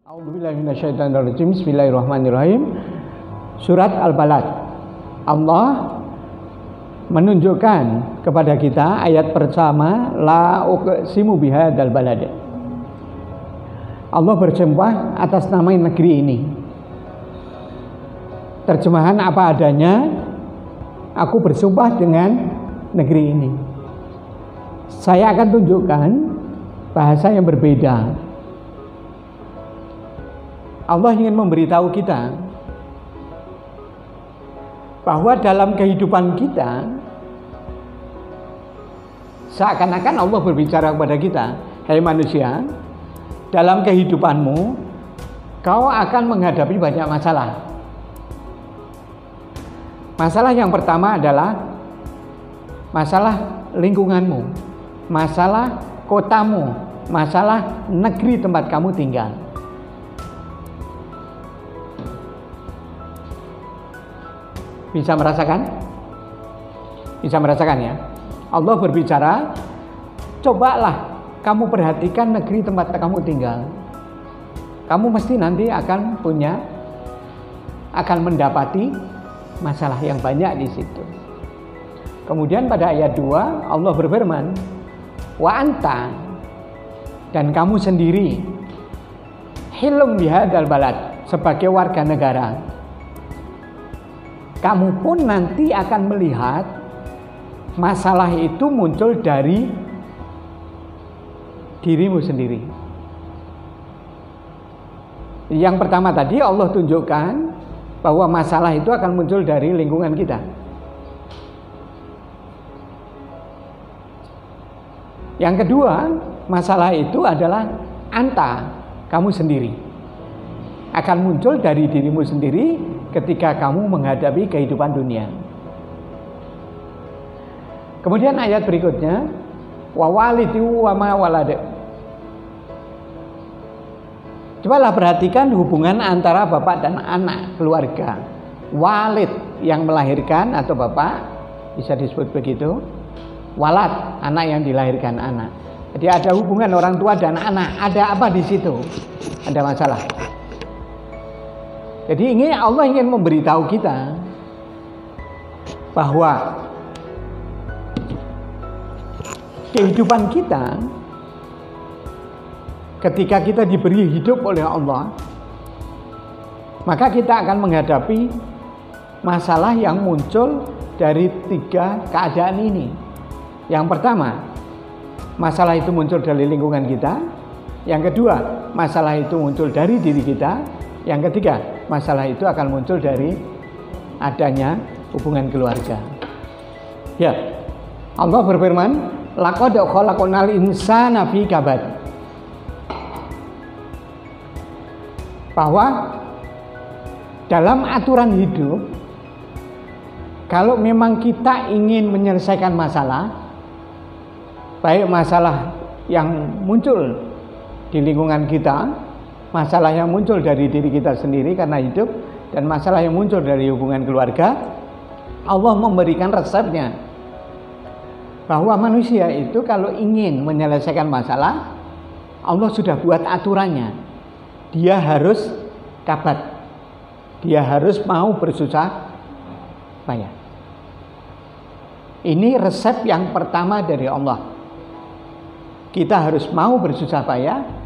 A'udzubillahiminasyaitonirrajim. Bismillahirrahmanirrahim. Surat Al-Balad. Allah menunjukkan kepada kita ayat pertama, la uqsimu bihadzal balad. Allah bersumpah atas nama negeri ini. Terjemahan apa adanya, aku bersumpah dengan negeri ini. Saya akan tunjukkan bahasa yang berbeda. Allah ingin memberitahu kita bahwa dalam kehidupan kita seakan-akan Allah berbicara kepada kita, hai manusia, dalam kehidupanmu kau akan menghadapi banyak masalah. Masalah yang pertama adalah masalah lingkunganmu, masalah kotamu, masalah negeri tempat kamu tinggal. Bisa merasakan? Bisa merasakan ya? Allah berbicara, cobalah kamu perhatikan negeri tempat kamu tinggal. Kamu mesti nanti akan mendapati masalah yang banyak di situ. Kemudian pada ayat 2 Allah berfirman, wa anta, dan kamu sendiri, hilum bihadzal balad, sebagai warga negara. Kamu pun nanti akan melihat masalah itu muncul dari dirimu sendiri. Yang pertama tadi Allah tunjukkan bahwa masalah itu akan muncul dari lingkungan kita. Yang kedua, masalah itu adalah anta, kamu sendiri. Akan muncul dari dirimu sendiri ketika kamu menghadapi kehidupan dunia. Kemudian ayat berikutnya, wa walidu wa ma walad. Cobalah perhatikan hubungan antara bapak dan anak, keluarga. Walid yang melahirkan atau bapak, bisa disebut begitu. Walad, anak yang dilahirkan anak. Jadi ada hubungan orang tua dan anak. Ada apa di situ? Ada masalah. Jadi Allah ingin memberitahu kita bahwa kehidupan kita ketika kita diberi hidup oleh Allah, maka kita akan menghadapi masalah yang muncul dari 3 keadaan ini. Yang pertama, masalah itu muncul dari lingkungan kita. Yang kedua, masalah itu muncul dari diri kita. Yang ketiga, masalah itu akan muncul dari adanya hubungan keluarga. Ya, Allah berfirman, laqad khalaqnal insana fi kabad. Bahwa dalam aturan hidup, kalau memang kita ingin menyelesaikan masalah, baik masalah yang muncul di lingkungan kita, masalah yang muncul dari diri kita sendiri karena hidup, dan masalah yang muncul dari hubungan keluarga, Allah memberikan resepnya. Bahwa manusia itu kalau ingin menyelesaikan masalah, Allah sudah buat aturannya. Dia harus kabat. Dia harus mau bersusah payah. Ini resep yang pertama dari Allah. Kita harus mau bersusah payah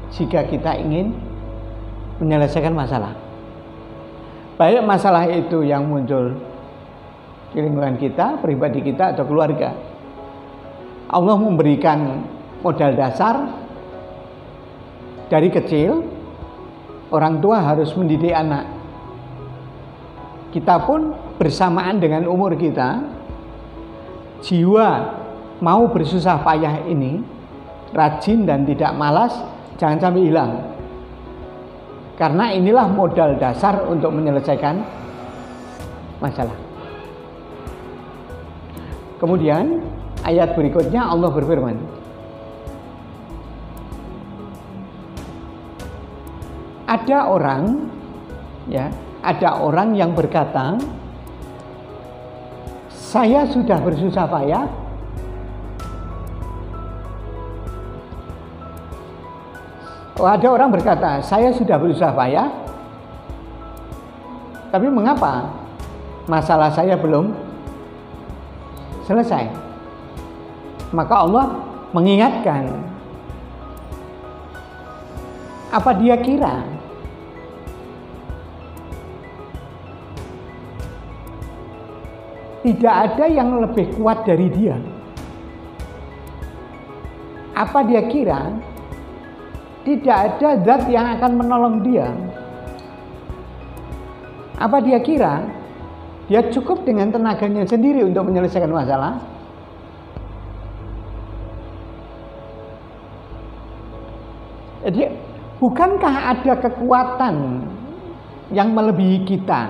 jika kita ingin menyelesaikan masalah. Baik masalah itu yang muncul di lingkungan kita, pribadi kita, atau keluarga. Allah memberikan modal dasar dari kecil. Orang tua harus mendidik anak. Kita pun bersamaan dengan umur kita, jiwa mau bersusah payah ini, rajin dan tidak malas, jangan sampai hilang. Karena inilah modal dasar untuk menyelesaikan masalah. Kemudian ayat berikutnya Allah berfirman, ada orang yang berkata, saya sudah bersusah payah, Ada orang berkata, saya sudah berusaha payah, tapi mengapa masalah saya belum selesai? Maka Allah mengingatkan, apa dia kira tidak ada yang lebih kuat dari dia? Apa dia kira tidak ada zat yang akan menolong dia? Apa dia kira dia cukup dengan tenaganya sendiri untuk menyelesaikan masalah? Jadi, bukankah ada kekuatan yang melebihi kita,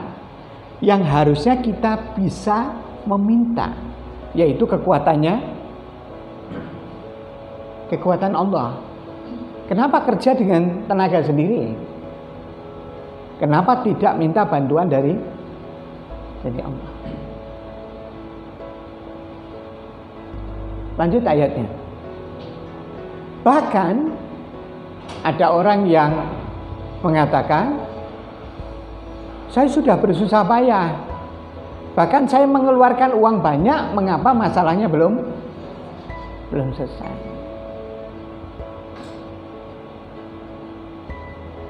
yang harusnya kita bisa meminta, yaitu kekuatan Allah. Kenapa kerja dengan tenaga sendiri? Kenapa tidak minta bantuan dari Allah? Lanjut ayatnya. Bahkan ada orang yang mengatakan, saya sudah bersusah payah, bahkan saya mengeluarkan uang banyak, mengapa masalahnya belum selesai?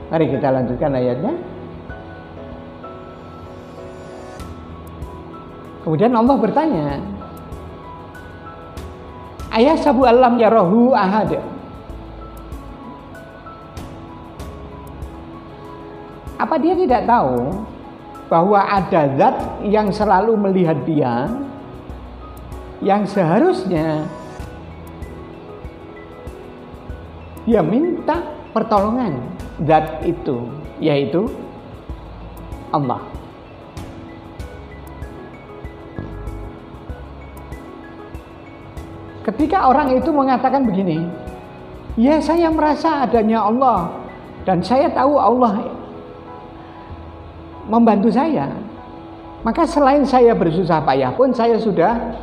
Mari kita lanjutkan ayatnya. Kemudian Allah bertanya, ayasabu alam yarahu ahad. Apa dia tidak tahu bahwa ada zat yang selalu melihat dia, yang seharusnya dia minta pertolongan zat itu, yaitu Allah. Ketika orang itu mengatakan begini, ya saya merasa adanya Allah dan saya tahu Allah membantu saya, maka selain saya bersusah payah pun saya sudah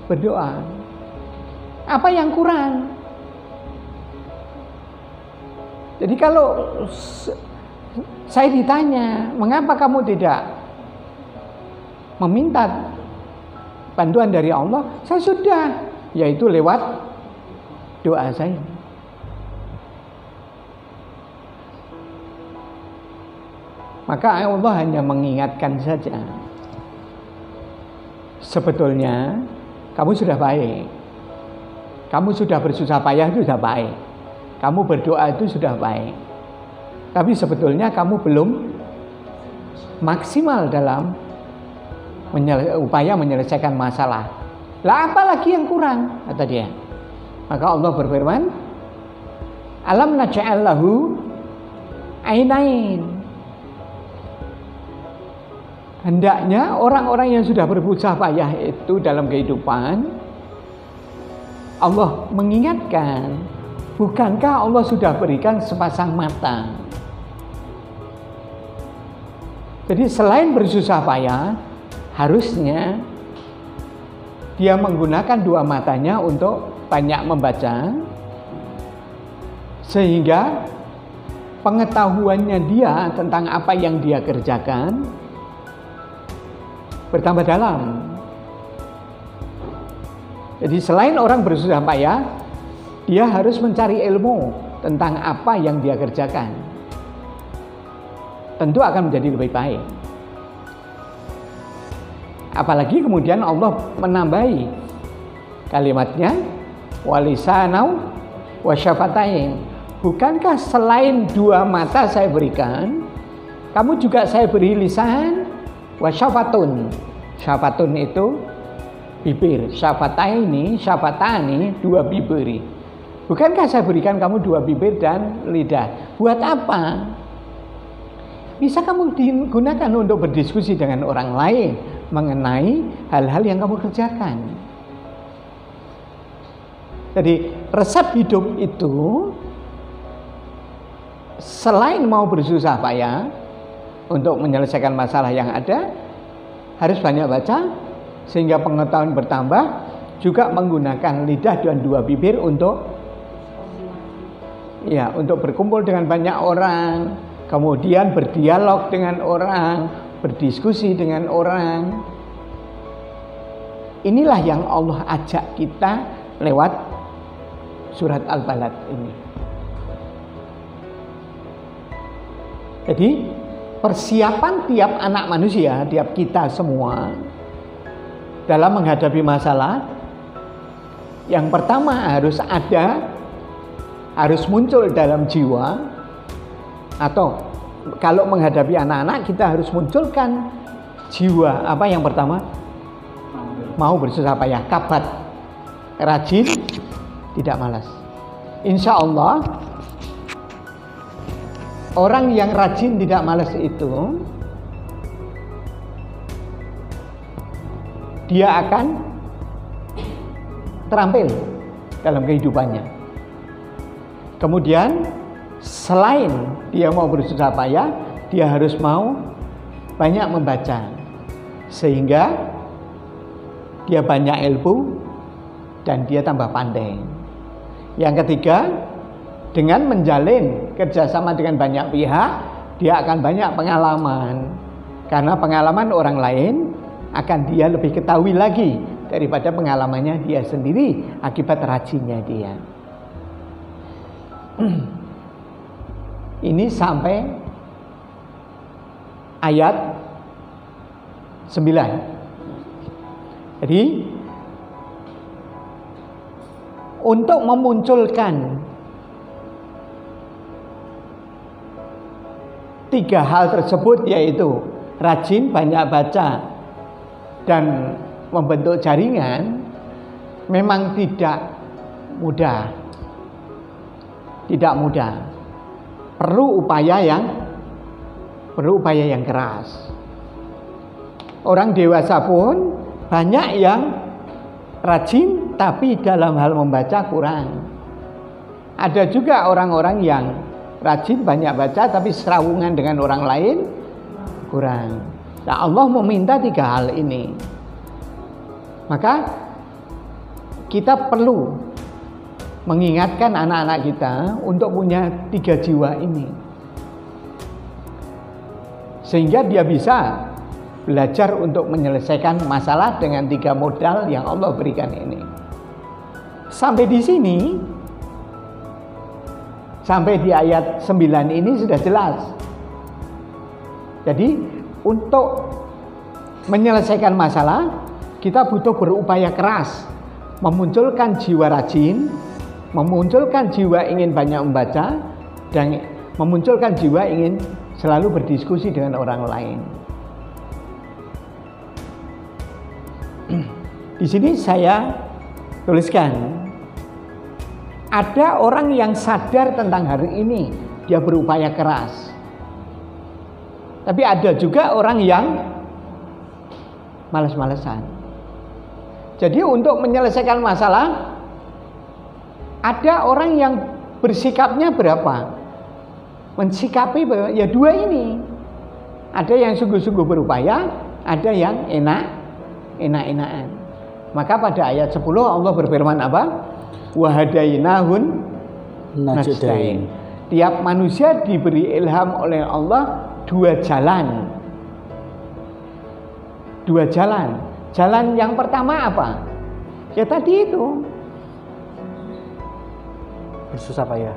berdoa. Apa yang kurang? Jadi kalau saya ditanya, mengapa kamu tidak meminta bantuan dari Allah? Saya sudah, yaitu lewat doa saya. Maka Allah hanya mengingatkan saja. Sebetulnya kamu sudah baik. Kamu sudah bersusah payah itu sudah baik. Kamu berdoa itu sudah baik. Tapi sebetulnya kamu belum maksimal dalam upaya menyelesaikan masalah. Lah apalagi yang kurang, kata dia. Maka Allah berfirman, alam naj'al lahu ainain. Hendaknya orang-orang yang sudah bersusah payah itu dalam kehidupan, Allah mengingatkan, bukankah Allah sudah berikan sepasang mata? Jadi selain bersusah payah, harusnya dia menggunakan dua matanya untuk banyak membaca, sehingga pengetahuannya dia tentang apa yang dia kerjakan bertambah dalam. Jadi selain orang bersusah payah, dia harus mencari ilmu tentang apa yang dia kerjakan. Tentu akan menjadi lebih baik. Apalagi kemudian Allah menambahi kalimatnya, walisanau wasyafatain. Bukankah selain dua mata saya berikan, kamu juga saya beri lisan wasyafatun. Syafatun itu bibir. Syafataini, syafatani, dua bibir. Bukankah saya berikan kamu dua bibir dan lidah? Buat apa? Bisa kamu digunakan untuk berdiskusi dengan orang lain mengenai hal-hal yang kamu kerjakan. Jadi resep hidup itu selain mau bersusah payah untuk menyelesaikan masalah yang ada, harus banyak baca sehingga pengetahuan bertambah, juga menggunakan lidah dan dua bibir untuk ya, untuk berkumpul dengan banyak orang, kemudian berdialog dengan orang, berdiskusi dengan orang. Inilah yang Allah ajak kita lewat surat Al-Balad ini. Jadi persiapan tiap anak manusia, tiap kita semua dalam menghadapi masalah, yang pertama harus muncul dalam jiwa, atau kalau menghadapi anak-anak kita harus munculkan jiwa apa yang pertama? Mau bersusah payah, kabat, rajin, tidak malas. Insya Allah orang yang rajin tidak malas itu dia akan terampil dalam kehidupannya. Kemudian selain dia mau bersusah payah, dia harus mau banyak membaca sehingga dia banyak ilmu dan dia tambah pandai. Yang ketiga, dengan menjalin kerjasama dengan banyak pihak, dia akan banyak pengalaman. Karena pengalaman orang lain akan dia lebih ketahui lagi daripada pengalamannya dia sendiri akibat rajinnya dia. Ini sampai ayat 9. Jadi untuk memunculkan 3 hal tersebut, yaitu rajin, banyak baca, dan membentuk jaringan, memang tidak mudah. Tidak mudah. Perlu upaya yang keras. Orang dewasa pun banyak yang rajin tapi dalam hal membaca kurang. Ada juga orang-orang yang rajin banyak baca tapi serawungan dengan orang lain kurang. Nah, Allah meminta 3 hal ini. Maka kita perlu mengingatkan anak-anak kita untuk punya 3 jiwa ini, sehingga dia bisa belajar untuk menyelesaikan masalah dengan 3 modal yang Allah berikan ini. Sampai di sini, sampai di ayat 9 ini sudah jelas. Jadi untuk menyelesaikan masalah, kita butuh berupaya keras, memunculkan jiwa rajin, memunculkan jiwa ingin banyak membaca, dan memunculkan jiwa ingin selalu berdiskusi dengan orang lain. Di sini saya tuliskan, ada orang yang sadar tentang hari ini, dia berupaya keras. Tapi ada juga orang yang malas-malesan. Jadi untuk menyelesaikan masalah, ada orang yang bersikapnya berapa? Mensikapi ya 2 ini. Ada yang sungguh-sungguh berupaya, ada yang enak-enakan. Maka pada ayat 10 Allah berfirman apa? Wahadainahun najdain. Tiap manusia diberi ilham oleh Allah 2 jalan. 2 jalan. Jalan yang pertama apa? Ya tadi itu. Susah payah.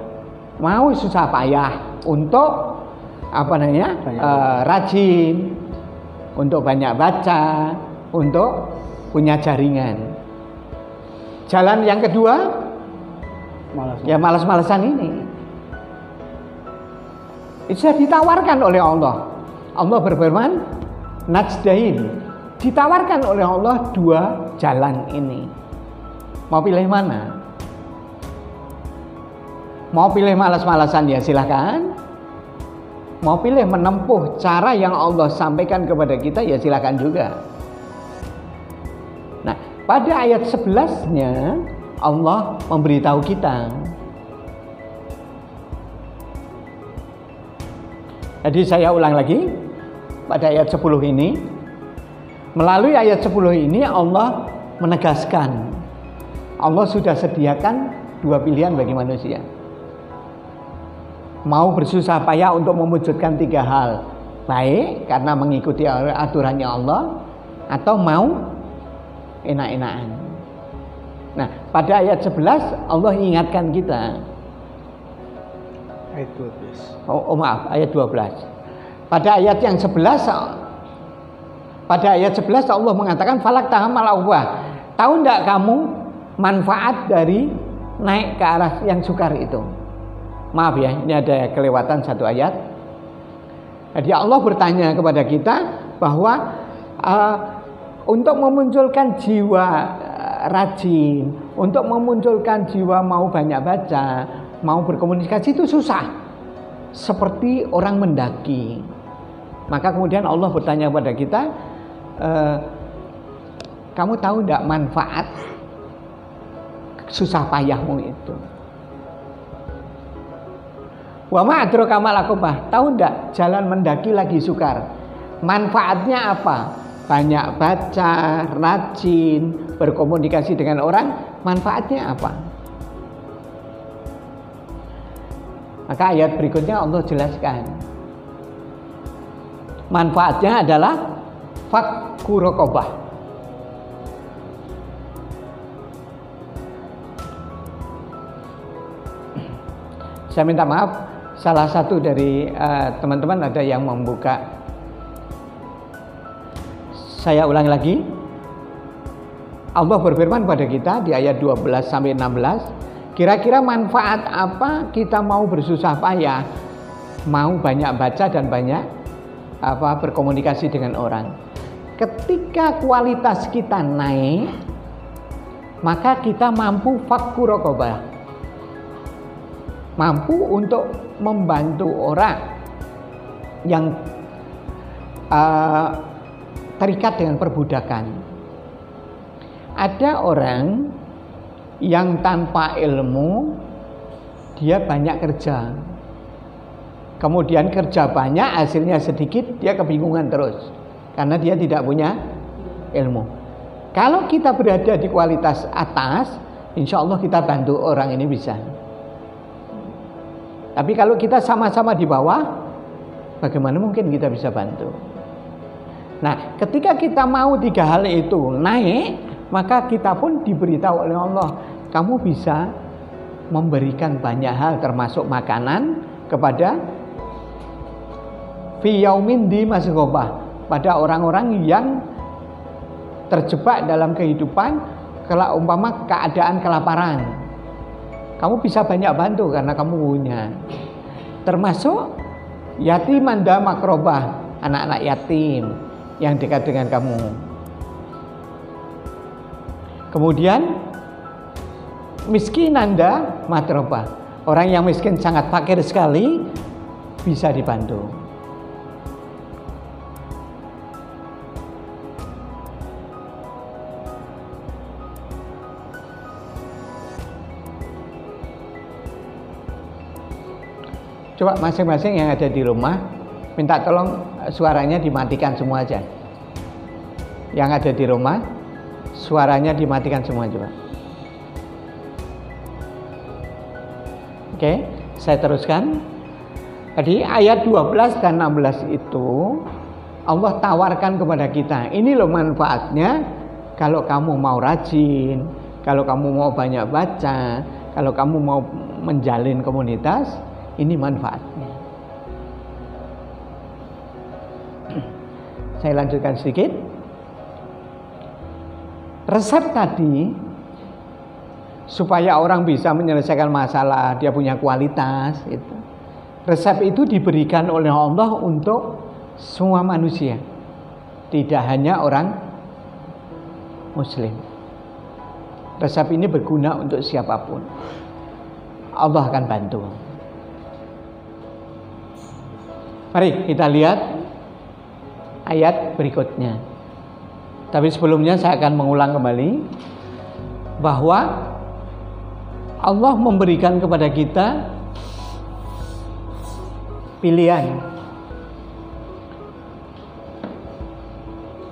Mau susah payah untuk rajin, untuk banyak baca, untuk punya jaringan. Jalan yang kedua, ya malas-malasan ini. Itu sudah ditawarkan oleh Allah. Allah berfirman, najdain. Ditawarkan oleh Allah 2 jalan ini. Mau pilih mana? Mau pilih malas-malasan ya silakan. Mau pilih menempuh cara yang Allah sampaikan kepada kita ya silakan juga. Nah, pada ayat 11-nya Allah memberitahu kita. Jadi saya ulang lagi pada ayat 10 ini. Melalui ayat 10 ini Allah menegaskan, Allah sudah sediakan 2 pilihan bagi manusia. mau bersusah payah untuk mewujudkan 3 hal, baik karena mengikuti aturannya Allah, atau mau enak-enakan. Nah, pada ayat 11 Allah ingatkan kita. Ayat 12. Maaf, ayat 12. Pada ayat yang 11, pada ayat 11 Allah mengatakan falak tahamal awwah. Tahu enggak kamu manfaat dari naik ke arah yang sukar itu? Maaf ya, ini ada kelewatan satu ayat. Jadi Allah bertanya kepada kita bahwa untuk memunculkan jiwa rajin, untuk memunculkan jiwa mau banyak baca, mau berkomunikasi itu susah, seperti orang mendaki. Maka kemudian Allah bertanya kepada kita, kamu tahu tidak manfaat susah payahmu itu? Wa ma adraka mal aqabah. Tahu tidak jalan mendaki lagi sukar? Manfaatnya apa? Banyak baca, rajin, berkomunikasi dengan orang, manfaatnya apa? Maka ayat berikutnya Allah jelaskan. Manfaatnya adalah fakku raqabah. Saya minta maaf, salah satu dari teman-teman ada yang membuka. Saya ulangi lagi. Allah berfirman pada kita di ayat 12 sampai 16, kira-kira manfaat apa kita mau bersusah payah, mau banyak baca dan banyak berkomunikasi dengan orang. Ketika kualitas kita naik, maka kita mampu fakku raqabah, mampu untuk membantu orang yang terikat dengan perbudakan. Ada orang yang tanpa ilmu, dia banyak kerja, kemudian kerja banyak, hasilnya sedikit, dia kebingungan terus karena dia tidak punya ilmu. Kalau kita berada di kualitas atas, insya Allah kita bantu orang ini bisa. Tapi kalau kita sama-sama di bawah, bagaimana mungkin kita bisa bantu? Nah, ketika kita mau 3 hal itu naik, maka kita pun diberitahu oleh Allah, kamu bisa memberikan banyak hal termasuk makanan kepada fi yaumin di masghobah, pada orang-orang yang terjebak dalam kehidupan kalau umpama keadaan kelaparan. Kamu bisa banyak bantu karena kamu punya. Termasuk yatiman da makrobah, anak-anak yatim yang dekat dengan kamu. Kemudian miskinanda matrobah, orang yang miskin sangat fakir sekali bisa dibantu. Coba masing-masing yang ada di rumah minta tolong suaranya dimatikan semua aja. Yang ada di rumah suaranya dimatikan semua juga. Oke, saya teruskan. Jadi ayat 12 dan 16 itu Allah tawarkan kepada kita, ini loh manfaatnya kalau kamu mau rajin, kalau kamu mau banyak baca, kalau kamu mau menjalin komunitas, ini manfaatnya. Saya lanjutkan sedikit. Resep tadi supaya orang bisa menyelesaikan masalah, dia punya kualitas itu. Resep itu diberikan oleh Allah untuk semua manusia, tidak hanya orang muslim. Resep ini berguna untuk siapapun. Allah akan bantu. Mari kita lihat ayat berikutnya. Tapi sebelumnya saya akan mengulang kembali bahwa Allah memberikan kepada kita pilihan.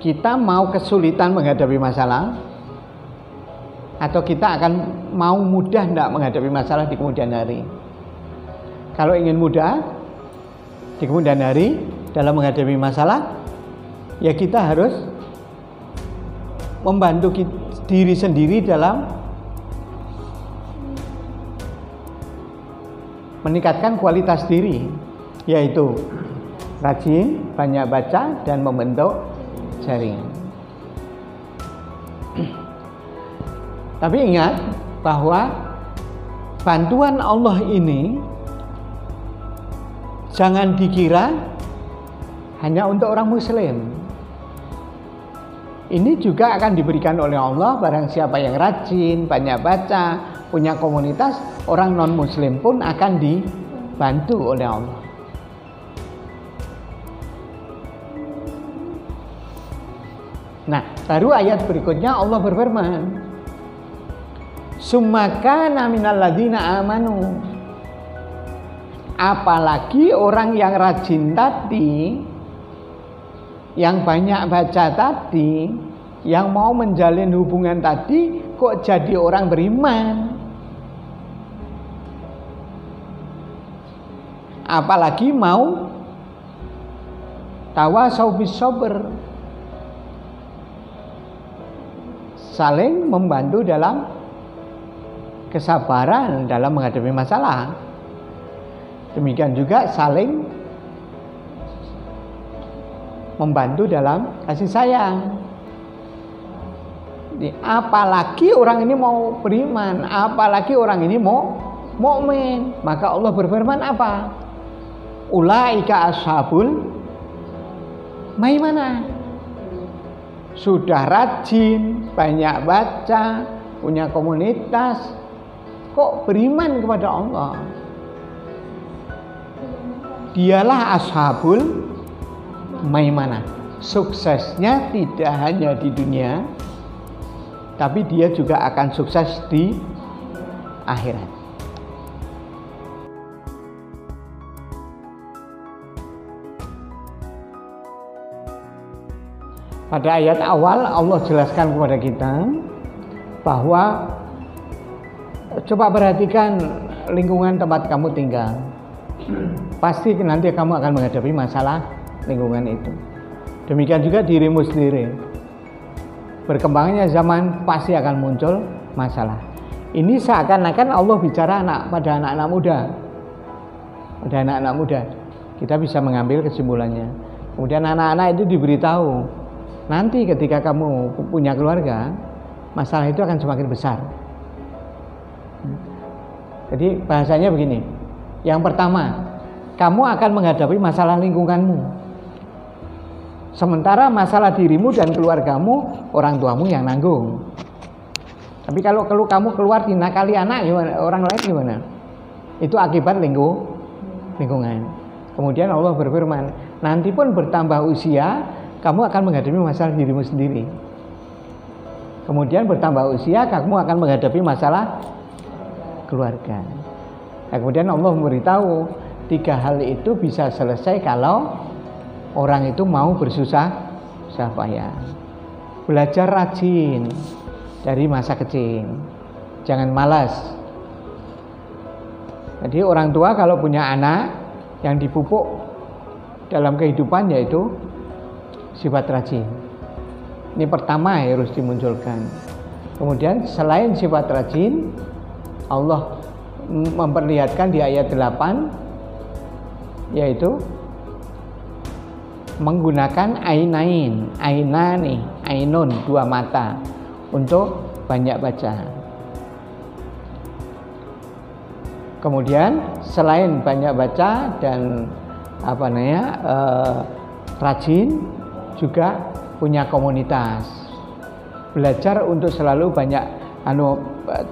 Kita mau kesulitan menghadapi masalah, atau kita akan mau mudah tidak menghadapi masalah di kemudian hari. Kalau ingin mudah di kemudian hari dalam menghadapi masalah, ya kita harus membantu diri sendiri dalam meningkatkan kualitas diri, yaitu rajin, banyak baca, dan membentuk jaringan. Tapi ingat bahwa bantuan Allah ini jangan dikira hanya untuk orang muslim. Ini juga akan diberikan oleh Allah barang siapa yang rajin, banyak baca, punya komunitas, orang non muslim pun akan dibantu oleh Allah. Nah, baru ayat berikutnya Allah berfirman, "Summa kana minal ladzina amanu." Apalagi orang yang rajin tadi, yang banyak baca tadi, yang mau menjalin hubungan tadi, kok jadi orang beriman. Apalagi mau tawasau bis sabr, saling membantu dalam kesabaran dalam menghadapi masalah. Demikian juga saling membantu dalam kasih sayang. Apalagi orang ini mau beriman, apalagi orang ini mau mukmin, maka Allah berfirman apa? Ulaika ashabul maimanah. Sudah rajin, banyak baca, punya komunitas, kok beriman kepada Allah? Dialah ashabul maimanah. Suksesnya tidak hanya di dunia, tapi dia juga akan sukses di akhirat. Pada ayat awal Allah jelaskan kepada kita bahwa coba perhatikan lingkungan tempat kamu tinggal. Pasti nanti kamu akan menghadapi masalah lingkungan itu. Demikian juga dirimu sendiri. Berkembangnya zaman pasti akan muncul masalah. Ini seakan-akan Allah bicara pada anak-anak muda. Pada anak-anak muda. Kita bisa mengambil kesimpulannya. Kemudian anak-anak itu diberitahu, nanti ketika kamu punya keluarga, masalah itu akan semakin besar. Jadi bahasanya begini. Yang pertama, kamu akan menghadapi masalah lingkunganmu. Sementara masalah dirimu dan keluargamu, orang tuamu yang nanggung. Tapi kalau kamu keluar dinakali anak, gimana? Orang lain gimana? Itu akibat lingkungan. Kemudian Allah berfirman, nanti pun bertambah usia, kamu akan menghadapi masalah dirimu sendiri. Kemudian bertambah usia, kamu akan menghadapi masalah keluarga. Nah, kemudian Allah memberitahu 3 hal itu bisa selesai kalau orang itu mau bersusah payah. Belajar rajin dari masa kecil. Jangan malas. Jadi orang tua kalau punya anak yang dipupuk dalam kehidupan yaitu sifat rajin. Ini pertama harus dimunculkan. Kemudian selain sifat rajin, Allah memperlihatkan di ayat 8 yaitu menggunakan ainun 2 mata untuk banyak baca. Kemudian selain banyak baca dan rajin, juga punya komunitas. Belajar untuk selalu banyak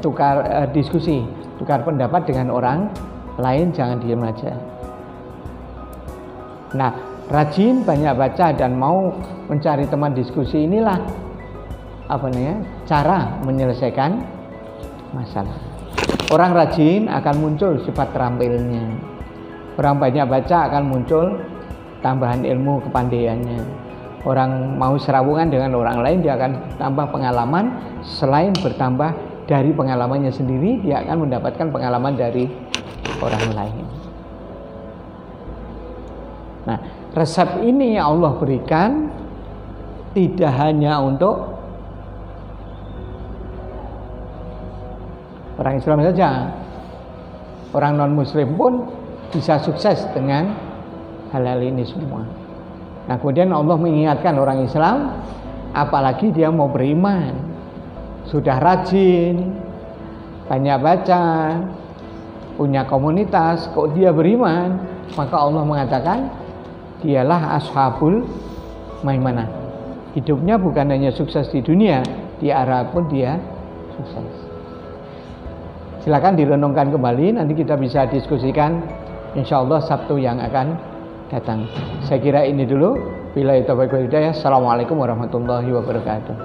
tukar diskusi, tukar pendapat dengan orang lain, jangan diam aja. Nah, rajin, banyak baca dan mau mencari teman diskusi, inilah cara menyelesaikan masalah. Orang rajin akan muncul sifat terampilnya. Orang banyak baca akan muncul tambahan ilmu kepandaiannya. Orang mau serawungan dengan orang lain, dia akan tambah pengalaman. Selain bertambah dari pengalamannya sendiri, dia akan mendapatkan pengalaman dari orang lain. Nah, resep ini Allah berikan tidak hanya untuk orang Islam saja, orang non-Muslim pun bisa sukses dengan hal-hal ini semua. Nah, kemudian Allah mengingatkan orang Islam, apalagi dia mau beriman, sudah rajin, banyak baca, punya komunitas, kok dia beriman, maka Allah mengatakan dialah ashabul maimanah. Hidupnya bukan hanya sukses di dunia, di akhirat pun dia sukses. Silakan direnungkan kembali, nanti kita bisa diskusikan insya Allah Sabtu yang akan datang. Saya kira ini dulu. Billahi taufiq wal hidayah. Assalamualaikum warahmatullahi wabarakatuh.